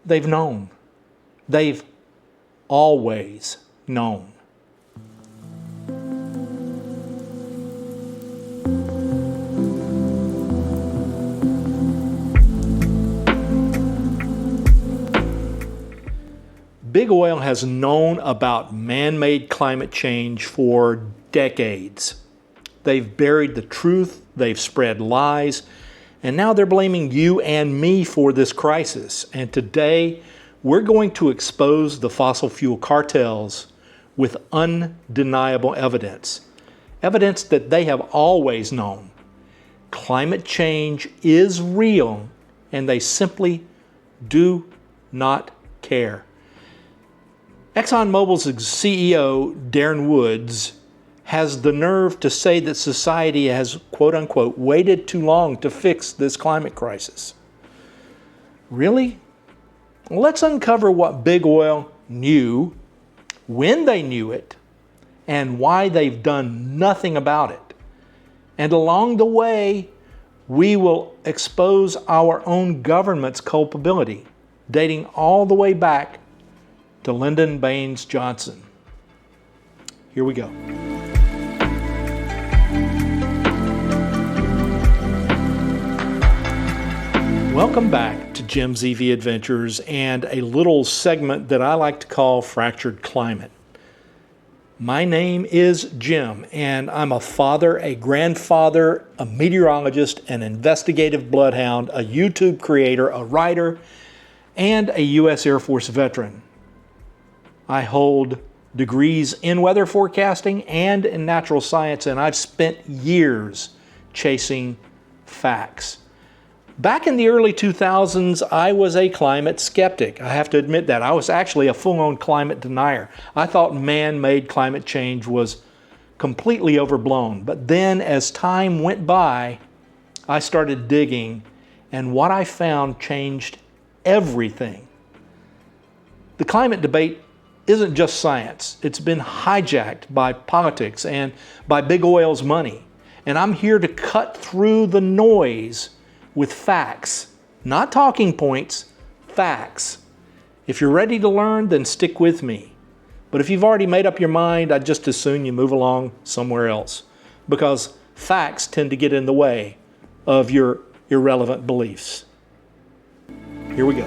They've known. They've always known. Big Oil has known about man-made climate change for decades. They've buried the truth, they've spread lies, and now they're blaming you and me for this crisis. And today, we're going to expose the fossil fuel cartels with undeniable evidence. Evidence that they have always known. Climate change is real, and they simply do not care. ExxonMobil's CEO, Darren Woods, has the nerve to say that society has, quote unquote, waited too long to fix this climate crisis. Really? Let's uncover what Big Oil knew, when they knew it, and why they've done nothing about it. And along the way, we will expose our own government's culpability, dating all the way back to Lyndon Baines Johnson. Here we go. Welcome back to Jim's EV Adventures and a little segment that I like to call Fractured Climate. My name is Jim, and I'm a father, a grandfather, a meteorologist, an investigative bloodhound, a YouTube creator, a writer, and a U.S. Air Force veteran. I hold degrees in weather forecasting and in natural science, and I've spent years chasing facts. Back in the early 2000s, I was a climate skeptic. I have to admit that. I was actually a full-on climate denier. I thought man-made climate change was completely overblown. But then as time went by, I started digging, and what I found changed everything. The climate debate isn't just science. It's been hijacked by politics and by Big Oil's money. And I'm here to cut through the noise with facts, not talking points, facts. If you're ready to learn, then stick with me. But if you've already made up your mind, I'd just as soon you move along somewhere else, because facts tend to get in the way of your irrelevant beliefs. Here we go.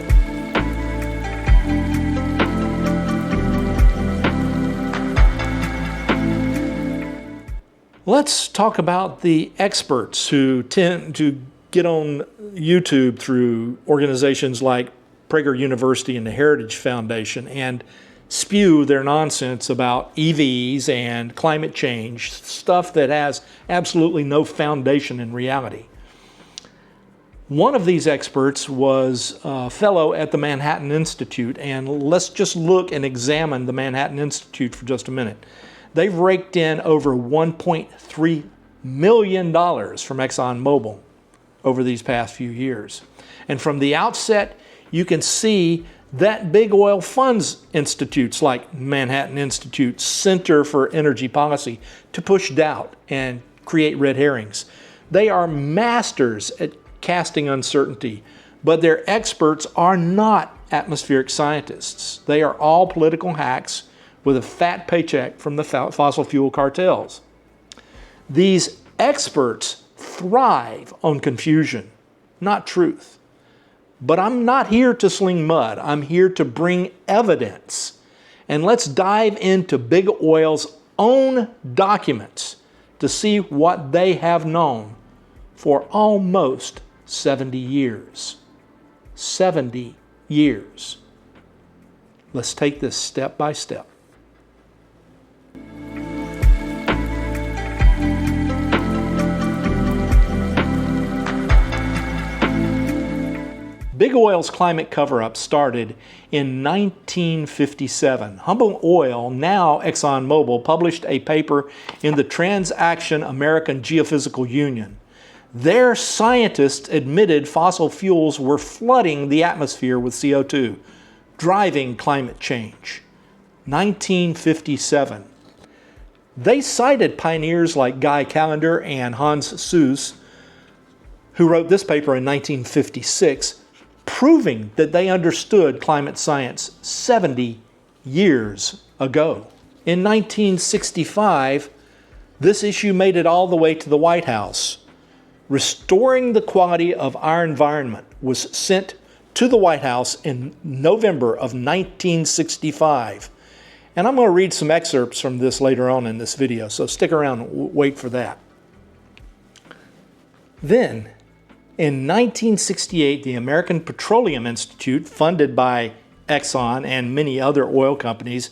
Let's talk about the experts who tend to get on YouTube through organizations like Prager University and the Heritage Foundation and spew their nonsense about EVs and climate change, stuff that has absolutely no foundation in reality. One of these experts was a fellow at the Manhattan Institute, and let's just look and examine the Manhattan Institute for just a minute. They've raked in over $1.3 million from ExxonMobil over these past few years. And from the outset, you can see that Big Oil funds institutes like Manhattan Institute, Center for Energy Policy, to push doubt and create red herrings. They are masters at casting uncertainty, but their experts are not atmospheric scientists. They are all political hacks with a fat paycheck from the fossil fuel cartels. These experts thrive on confusion, not truth. But I'm not here to sling mud. I'm here to bring evidence. And let's dive into Big Oil's own documents to see what they have known for almost 70 years. 70 years. Let's take this step by step. Big Oil's climate cover-up started in 1957. Humble Oil, now ExxonMobil, published a paper in the Transaction American Geophysical Union. Their scientists admitted fossil fuels were flooding the atmosphere with CO2, driving climate change. 1957. They cited pioneers like Guy Callendar and Hans Suess, who wrote this paper in 1956, proving that they understood climate science 70 years ago. In 1965, this issue made it all the way to the White House. Restoring the quality of our environment was sent to the White House in November of 1965. And I'm going to read some excerpts from this later on in this video, so stick around and wait for that. Then, in 1968, the American Petroleum Institute, funded by Exxon and many other oil companies,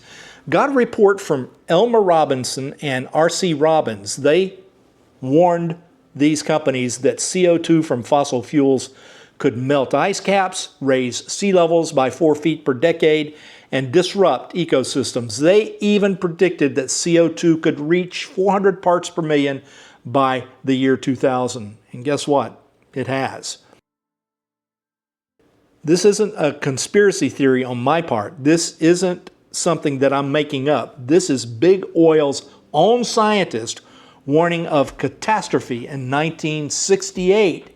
got a report from Elmer Robinson and R.C. Robbins. They warned these companies that CO2 from fossil fuels could melt ice caps, raise sea levels by 4 feet per decade, and disrupt ecosystems. They even predicted that CO2 could reach 400 parts per million by the year 2000. And guess what? It has. This isn't a conspiracy theory on my part. This isn't something that I'm making up. This is Big Oil's own scientist warning of catastrophe in 1968,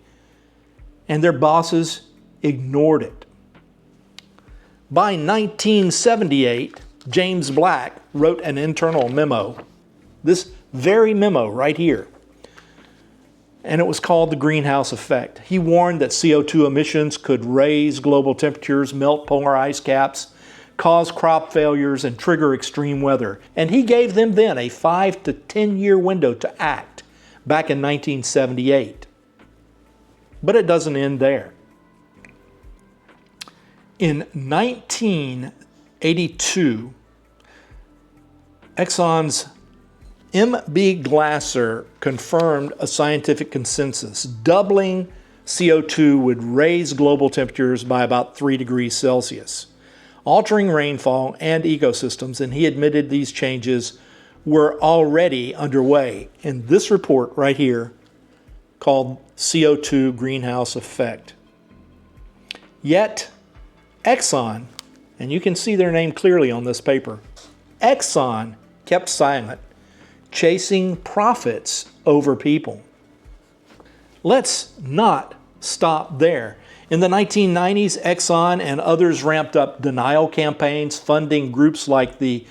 and their bosses ignored it. By 1978, James Black wrote an internal memo, this very memo right here, and it was called the greenhouse effect. He warned that CO2 emissions could raise global temperatures, melt polar ice caps, cause crop failures, and trigger extreme weather. And he gave them then a 5 to 10 year window to act back in 1978. But it doesn't end there. In 1982, Exxon's M.B. Glasser confirmed a scientific consensus. Doubling CO2 would raise global temperatures by about 3 degrees Celsius, altering rainfall and ecosystems, and he admitted these changes were already underway in this report right here called CO2 Greenhouse Effect. Yet, Exxon, and you can see their name clearly on this paper, Exxon kept silent, chasing profits over people. Let's not stop there. In the 1990s, Exxon and others ramped up denial campaigns, funding groups like the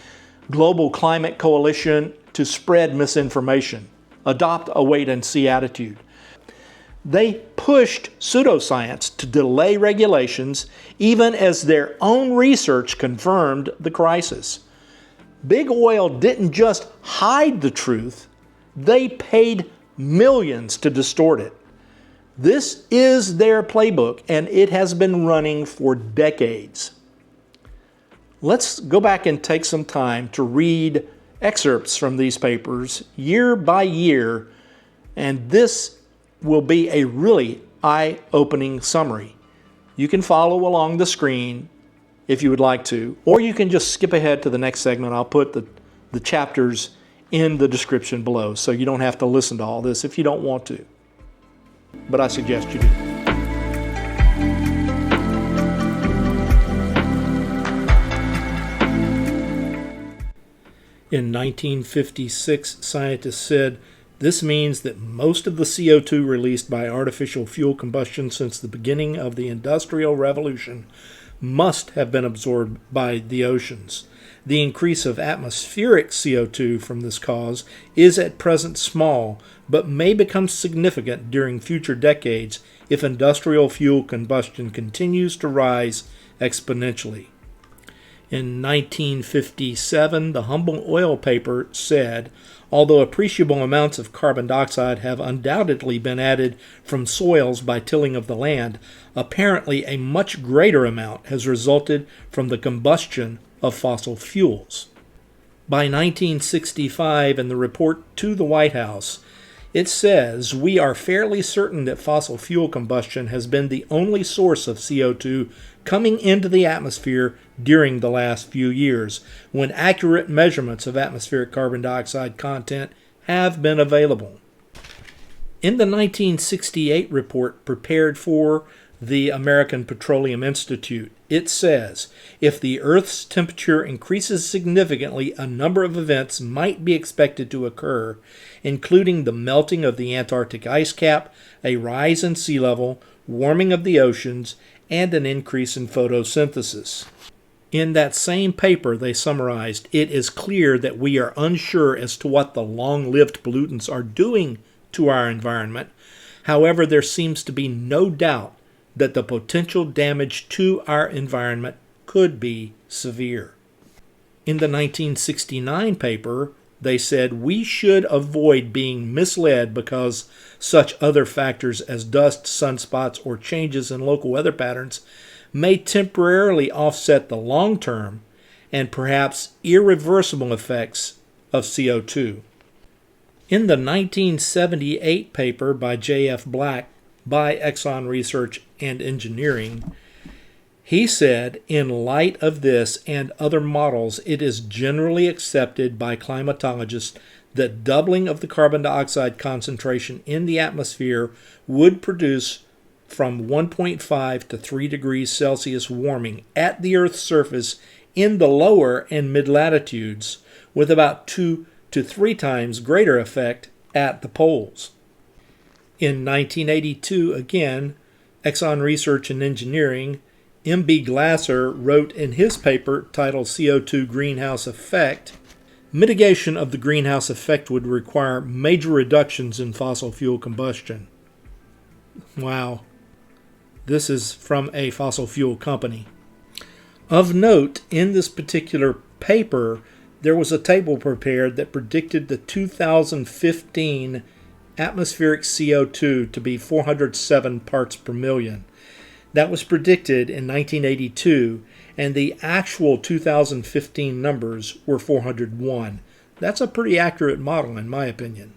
Global Climate Coalition to spread misinformation, adopt a wait-and-see attitude. They pushed pseudoscience to delay regulations, even as their own research confirmed the crisis. Big Oil didn't just hide the truth, they paid millions to distort it. This is their playbook, and it has been running for decades. Let's go back and take some time to read excerpts from these papers year by year, and this will be a really eye-opening summary. You can follow along the screen if you would like to, or you can just skip ahead to the next segment. I'll put the chapters in the description below, so you don't have to listen to all this if you don't want to. But I suggest you do. In 1956, scientists said, "This means that most of the CO2 released by artificial fuel combustion since the beginning of the Industrial Revolution must have been absorbed by the oceans. The increase of atmospheric CO2 from this cause is at present small, but may become significant during future decades if industrial fuel combustion continues to rise exponentially." In 1957, the Humble Oil paper said, "Although appreciable amounts of carbon dioxide have undoubtedly been added from soils by tilling of the land, apparently a much greater amount has resulted from the combustion of fossil fuels." By 1965, in the report to the White House, it says, "We are fairly certain that fossil fuel combustion has been the only source of CO2 coming into the atmosphere during the last few years, when accurate measurements of atmospheric carbon dioxide content have been available." In the 1968 report prepared for the American Petroleum Institute, it says, "If the Earth's temperature increases significantly, a number of events might be expected to occur, including the melting of the Antarctic ice cap, a rise in sea level, warming of the oceans, and an increase in photosynthesis. In that same paper, they summarized, it is clear that we are unsure as to what the long-lived pollutants are doing to our environment. However, there seems to be no doubt that the potential damage to our environment could be severe. In the 1969 paper, they said we should avoid being misled because such other factors as dust, sunspots, or changes in local weather patterns may temporarily offset the long-term and perhaps irreversible effects of CO2. In the 1978 paper by J.F. Black by Exxon Research and Engineering, he said, in light of this and other models, it is generally accepted by climatologists that doubling of the carbon dioxide concentration in the atmosphere would produce from 1.5 to 3 degrees Celsius warming at the Earth's surface in the lower and mid-latitudes, with about 2 to 3 times greater effect at the poles. In 1982, again, Exxon Research and Engineering, M.B. Glasser wrote in his paper titled CO2 Greenhouse Effect, mitigation of the greenhouse effect would require major reductions in fossil fuel combustion. Wow. This is from a fossil fuel company. Of note, in this particular paper, there was a table prepared that predicted the 2015 atmospheric CO2 to be 407 parts per million. That was predicted in 1982, and the actual 2015 numbers were 401. That's a pretty accurate model, in my opinion.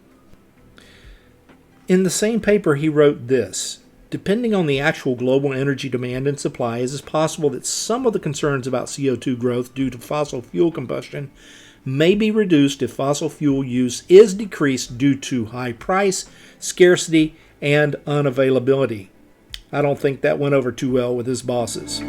In the same paper, he wrote this: depending on the actual global energy demand and supply, it is possible that some of the concerns about CO2 growth due to fossil fuel combustion may be reduced if fossil fuel use is decreased due to high price, scarcity, and unavailability. I don't think that went over too well with his bosses.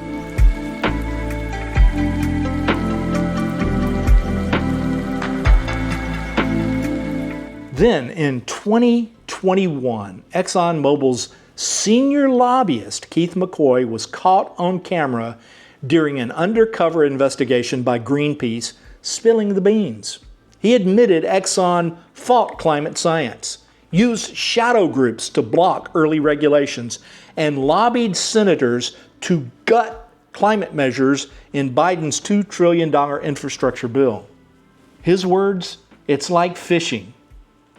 Then, in 2021, ExxonMobil's senior lobbyist, Keith McCoy, was caught on camera during an undercover investigation by Greenpeace, spilling the beans. He admitted Exxon fought climate science, used shadow groups to block early regulations, and lobbied senators to gut climate measures in Biden's $2 trillion infrastructure bill. His words, "It's like fishing.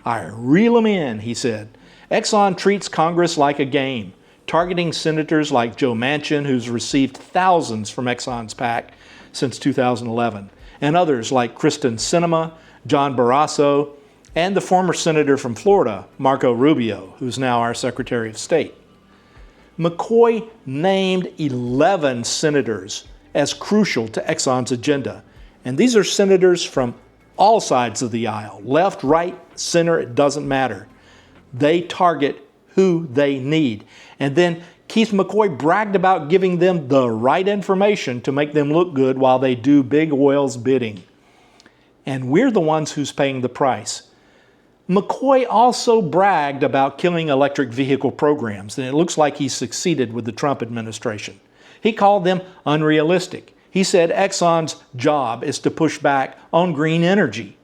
I reel 'em in," he said. Exxon treats Congress like a game, targeting senators like Joe Manchin, who's received thousands from Exxon's PAC since 2011, and others like Kristen Sinema, John Barrasso, and the former senator from Florida, Marco Rubio, who's now our Secretary of State. McCoy named 11 senators as crucial to Exxon's agenda, and these are senators from all sides of the aisle, left, right, center, it doesn't matter. They target who they need. And then Keith McCoy bragged about giving them the right information to make them look good while they do big oil's bidding. And we're the ones who's paying the price. McCoy also bragged about killing electric vehicle programs, and it looks like he succeeded with the Trump administration. He called them unrealistic. He said Exxon's job is to push back on green energy,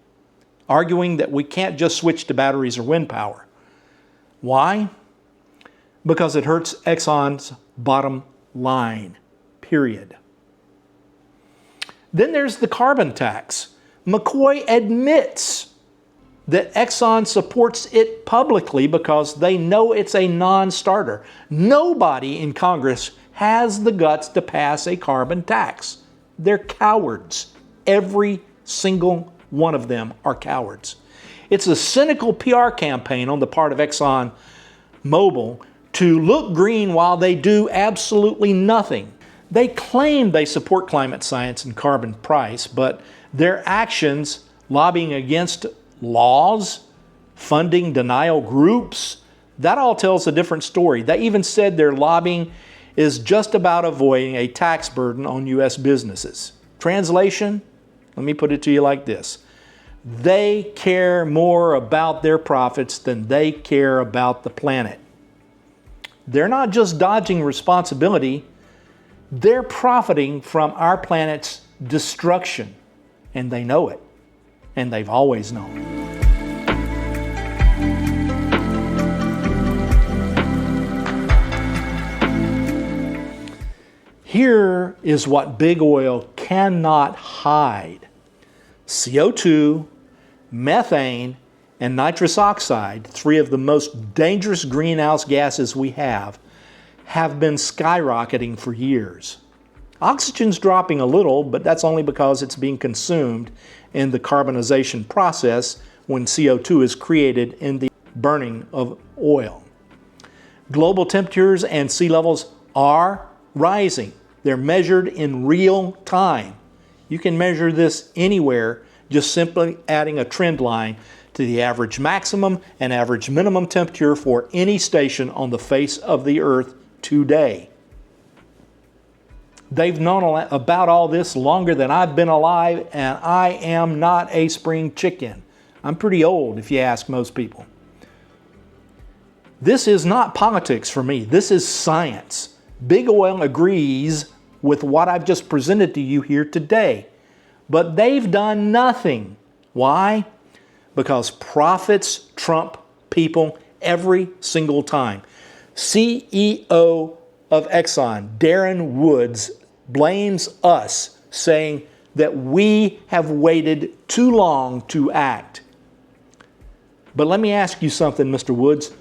arguing that we can't just switch to batteries or wind power. Why? Because it hurts Exxon's bottom line, period. Then there's the carbon tax. McCoy admits that Exxon supports it publicly because they know it's a non-starter. Nobody in Congress has the guts to pass a carbon tax. They're cowards. Every single one of them are cowards. It's a cynical PR campaign on the part of ExxonMobil to look green while they do absolutely nothing. They claim they support climate science and carbon price, but their actions lobbying against laws, funding denial groups, that all tells a different story. They even said their lobbying is just about avoiding a tax burden on U.S. businesses. Translation, let me put it to you like this. They care more about their profits than they care about the planet. They're not just dodging responsibility, They're profiting from our planet's destruction, and they know it, and they've always known it. Here is what big oil cannot hide. CO2, methane, and nitrous oxide, three of the most dangerous greenhouse gases we have been skyrocketing for years. Oxygen's dropping a little, but that's only because it's being consumed in the carbonization process when CO2 is created in the burning of oil. Global temperatures and sea levels are rising. They're measured in real time. You can measure this anywhere, just simply adding a trend line to the average maximum and average minimum temperature for any station on the face of the earth today. They've known about all this longer than I've been alive, and I am not a spring chicken. I'm pretty old if you ask most people. This is not politics for me. This is science. Big oil agrees with what I've just presented to you here today, but they've done nothing. Why? Because profits trump people every single time. CEO of Exxon, Darren Woods, blames us, saying that we have waited too long to act. But let me ask you something, Mr. Woods.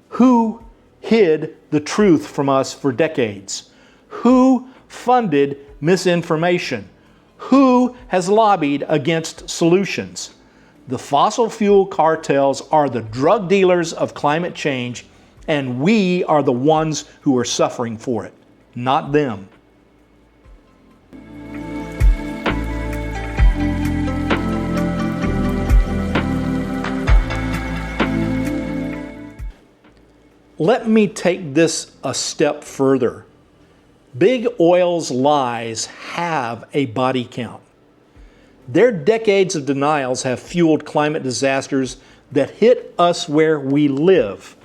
Who hid the truth from us for decades? Who funded misinformation? Who has lobbied against solutions? The fossil fuel cartels are the drug dealers of climate change, and we are the ones who are suffering for it, not them. Let me take this a step further. Big Oil's lies have a body count. Their decades of denials have fueled climate disasters that hit us where we live.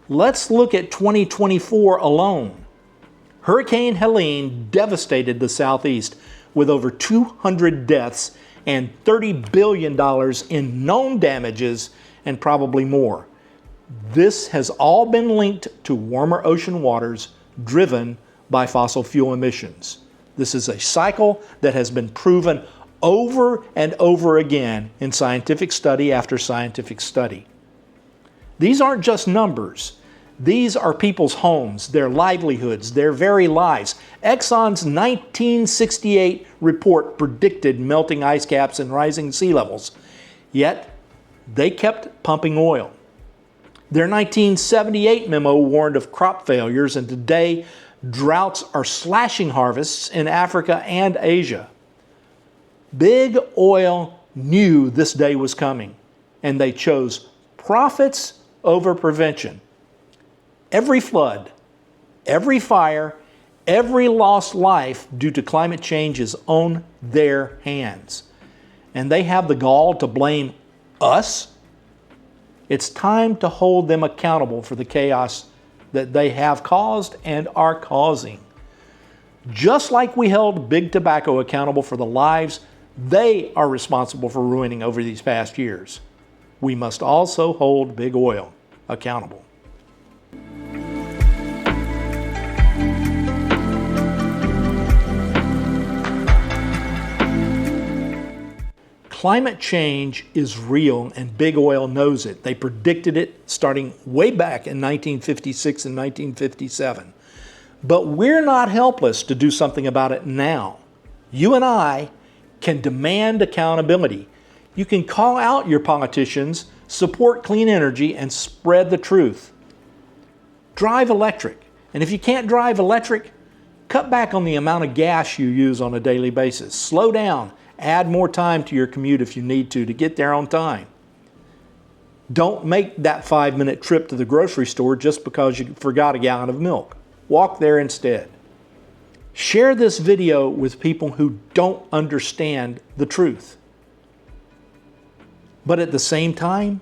Let's look at 2024 alone. Hurricane Helene devastated the Southeast with over 200 deaths and $30 billion in known damages and probably more. This has all been linked to warmer ocean waters driven by fossil fuel emissions. This is a cycle that has been proven over and over again in scientific study after scientific study. These aren't just numbers. These are people's homes, their livelihoods, their very lives. Exxon's 1968 report predicted melting ice caps and rising sea levels, yet they kept pumping oil. Their 1978 memo warned of crop failures, and today droughts are slashing harvests in Africa and Asia. Big Oil knew this day was coming, and they chose profits over prevention. Every flood, every fire, every lost life due to climate change is on their hands. And they have the gall to blame us? It's time to hold them accountable for the chaos that they have caused and are causing. Just like we held Big Tobacco accountable for the lives they are responsible for ruining over these past years, we must also hold Big Oil accountable. Climate change is real, and Big Oil knows it. They predicted it starting way back in 1956 and 1957. But we're not helpless to do something about it now. You and I can demand accountability. You can call out your politicians, support clean energy, and spread the truth. Drive electric. And if you can't drive electric, cut back on the amount of gas you use on a daily basis. Slow down. Add more time to your commute if you need to get there on time. Don't make that 5-minute trip to the grocery store just because you forgot a gallon of milk. Walk there instead. Share this video with people who don't understand the truth. But at the same time,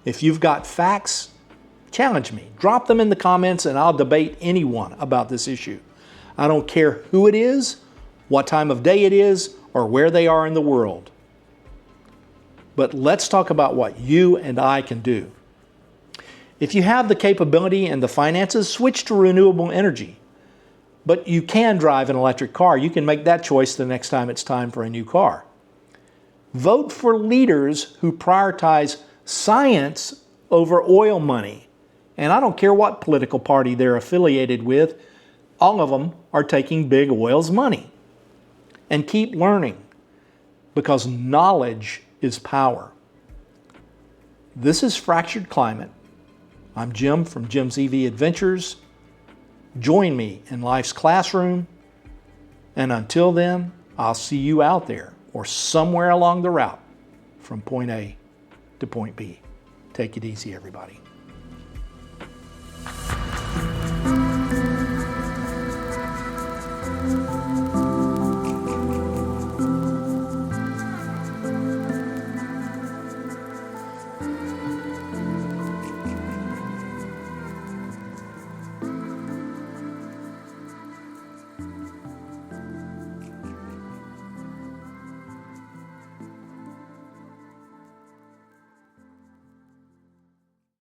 if you've got facts, challenge me. Drop them in the comments and I'll debate anyone about this issue. I don't care who it is, what time of day it is, or where they are in the world. But let's talk about what you and I can do. If you have the capability and the finances, switch to renewable energy. But you can drive an electric car. You can make that choice the next time it's time for a new car. Vote for leaders who prioritize science over oil money. And I don't care what political party they're affiliated with, all of them are taking big oil's money. And keep learning, because knowledge is power. This is Fractured Climate. I'm Jim from Jim's EV Adventures. Join me in life's classroom. And until then, I'll see you out there or somewhere along the route from point A to point B. Take it easy, everybody.